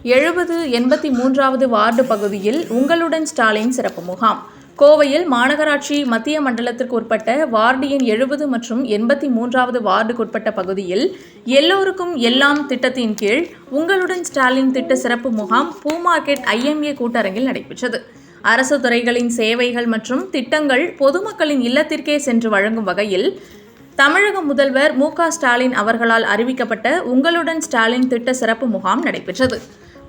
70, 83வது ward பகுதியில் உங்களுடன் ஸ்டாலின் சிறப்பு முகாம். கோவையில் மாநகராட்சி மத்திய மண்டலத்திற்கு உட்பட்ட வார்டு எண் 70 மற்றும் 83வது வார்டுக்குட்பட்ட பகுதியில் எல்லோருக்கும் எல்லாம் திட்டத்தின் கீழ் உங்களுடன் ஸ்டாலின் திட்ட சிறப்பு முகாம் பூ மார்க்கெட் IMA கூட்டரங்கில் நடைபெற்றது. அரசு துறைகளின் சேவைகள் மற்றும் திட்டங்கள் பொதுமக்களின் இல்லத்திற்கே சென்று வழங்கும் வகையில் தமிழக முதல்வர் மு.க. ஸ்டாலின் அவர்களால் அறிவிக்கப்பட்ட உங்களுடன் ஸ்டாலின் திட்ட சிறப்பு முகாம் நடைபெற்றது.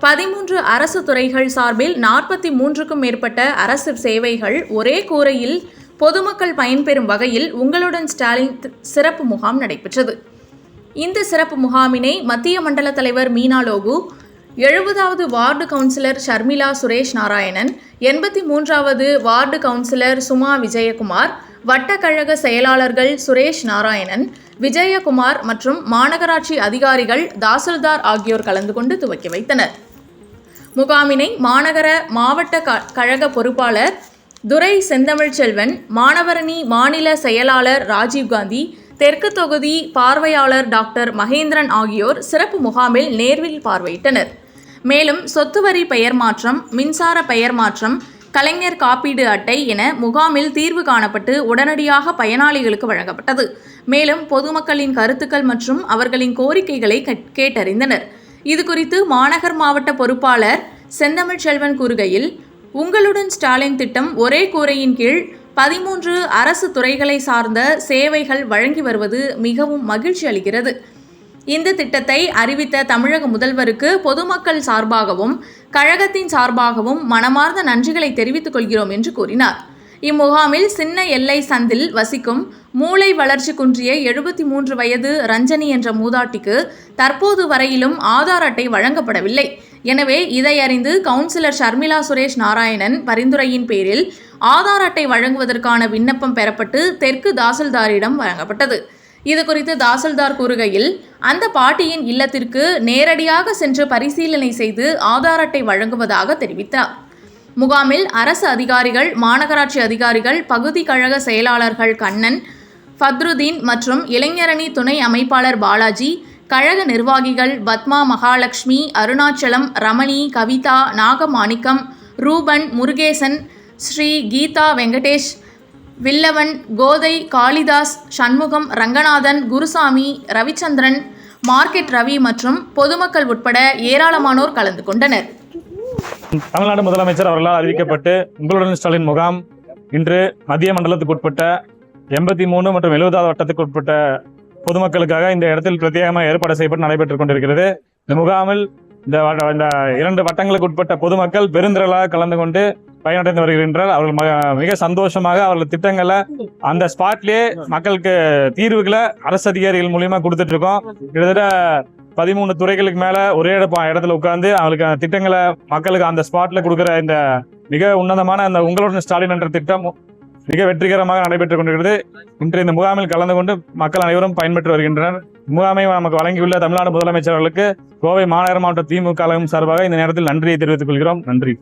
13 அரசு துறைகள் சார்பில் 43க்கும் மேற்பட்ட அரசு சேவைகள் ஒரே கூரையில் பொதுமக்கள் பயன்பெறும் வகையில் உங்களுடன் ஸ்டாலின் சிறப்பு முகாம் நடைபெற்றது. இந்த சிறப்பு முகாமினை மத்திய மண்டல தலைவர் மீனா லோகு, 70வது வார்டு கவுன்சிலர் ஷர்மிளா சுரேஷ் நாராயணன், 83வது வார்டு கவுன்சிலர் சுமா விஜயகுமார், வட்டக்கழக செயலாளர்கள் சுரேஷ் நாராயணன், விஜயகுமார் மற்றும் மாநகராட்சி அதிகாரிகள், தாசில்தார் ஆகியோர் கலந்து கொண்டு துவக்கி வைத்தனர். முகாமினை மாநகர மாவட்ட கழக பொறுப்பாளர் துரை செந்தமிழ்ச்செல்வன், மாணவரணி மாநில செயலாளர் ராஜீவ்காந்தி, தெற்கு தொகுதி பார்வையாளர் டாக்டர் மகேந்திரன் ஆகியோர் சிறப்பு முகாமில் நேரில் பார்வையிட்டனர். மேலும் சொத்து வரி பெயர் மாற்றம், மின்சார பெயர் மாற்றம், கலைஞர் காப்பீடு அட்டை என முகாமில் தீர்வு காணப்பட்டு உடனடியாக பயனாளிகளுக்கு வழங்கப்பட்டது. மேலும் பொதுமக்களின் கருத்துக்கள் மற்றும் அவர்களின் கோரிக்கைகளை கேட்டறிந்தனர். இதுகுறித்து மாநகர் மாவட்ட பொறுப்பாளர் செந்தமிழ்ச்செல்வன் கூறுகையில், உங்களுடன் ஸ்டாலின் திட்டம் ஒரே கூரையின் கீழ் 13 அரசு துறைகளை சார்ந்த சேவைகள் வழங்கி வருவது மிகவும் மகிழ்ச்சி அளிக்கிறது. இந்த திட்டத்தை அறிவித்த தமிழக முதல்வருக்கு பொதுமக்கள் சார்பாகவும் கழகத்தின் சார்பாகவும் மனமார்ந்த நன்றிகளை தெரிவித்துக் கொள்கிறோம் என்று கூறினார். இம்முகாமில் சின்ன எல்லை சந்தில் வசிக்கும் மூளை வளர்ச்சி குன்றிய 73 வயது ரஞ்சனி என்ற மூதாட்டிக்கு தற்போது வரையிலும் ஆதார் அட்டை வழங்கப்படவில்லை. எனவே இதை அறிந்து கவுன்சிலர் ஷர்மிளா சுரேஷ் நாராயணன் பரிந்துரையின் பேரில் ஆதார் அட்டை வழங்குவதற்கான விண்ணப்பம் பெறப்பட்டு தெற்கு தாசில்தாரிடம் வழங்கப்பட்டது. இதுகுறித்து தாசில்தார் கூறுகையில், அந்த பாட்டியின் இல்லத்திற்கு நேரடியாக சென்று பரிசீலனை செய்து ஆதார் அட்டை வழங்குவதாக தெரிவித்தார். முகாமில் அரசு அதிகாரிகள், மாநகராட்சி அதிகாரிகள், பகுதி கழக செயலாளர்கள் கண்ணன், ஃபத்ருதீன் மற்றும் இளைஞரணி துணை அமைப்பாளர் பாலாஜி, கழக நிர்வாகிகள் பத்மா, மகாலட்சுமி, அருணாச்சலம், ரமணி, கவிதா, நாகமாணிக்கம், ரூபன், முருகேசன், ஸ்ரீ கீதா வெங்கடேஷ், வில்லவன், கோதை, காளிதாஸ், சண்முகம், ரங்கநாதன், குருசாமி, ரவிச்சந்திரன், மார்க்கெட் ரவி மற்றும் பொதுமக்கள் உட்பட ஏராளமானோர் கலந்து கொண்டனர். தமிழ்நாடு முதலமைச்சர் அவர்களால் அறிவிக்கப்பட்டு உங்களுடன் ஸ்டாலின் முகாம் இன்று மத்திய மண்டலத்துக்கு உட்பட்ட 83 மற்றும் 70வது வட்டத்துக்கு உட்பட்ட பொதுமக்களுக்காக இந்த இடத்தில் பிரத்யேகமாக ஏற்பாடு செய்யப்பட்டு நடைபெற்றுக் கொண்டிருக்கிறது. இந்த முகாமில் இந்த 2 வட்டங்களுக்கு உட்பட்ட பொதுமக்கள் பெருந்திரளாக கலந்து கொண்டு பயனடைந்து வருகின்றனர். அவர்கள் மிக சந்தோஷமாக அவர்கள் திட்டங்களை அந்த ஸ்பாட்லேயே மக்களுக்கு தீர்வுகளை அரசு அதிகாரிகள் மூலியமா கொடுத்துட்டு இருக்கோம். கிட்டத்தட்ட 13 துறைகளுக்கு மேல ஒரே இடத்துல உட்கார்ந்து அவங்களுக்கு அந்த திட்டங்களை மக்களுக்கு அந்த ஸ்பாட்ல கொடுக்குற இந்த மிக உன்னதமான அந்த உங்களுடன் ஸ்டாலின் என்ற திட்டம் மிக வெற்றிகரமாக நடைபெற்றுக் கொண்டிருக்கிறது. இன்று இந்த முகாமில் கலந்து கொண்டு மக்கள் அனைவரும் பயன்பெற்று வருகின்றனர். முகாமை நமக்கு வழங்கியுள்ள தமிழ்நாடு முதலமைச்சர்களுக்கு கோவை மாநகர மாவட்ட திமுக கழகம் சார்பாக இந்த நேரத்தில் நன்றியை தெரிவித்துக் கொள்கிறோம். நன்றி.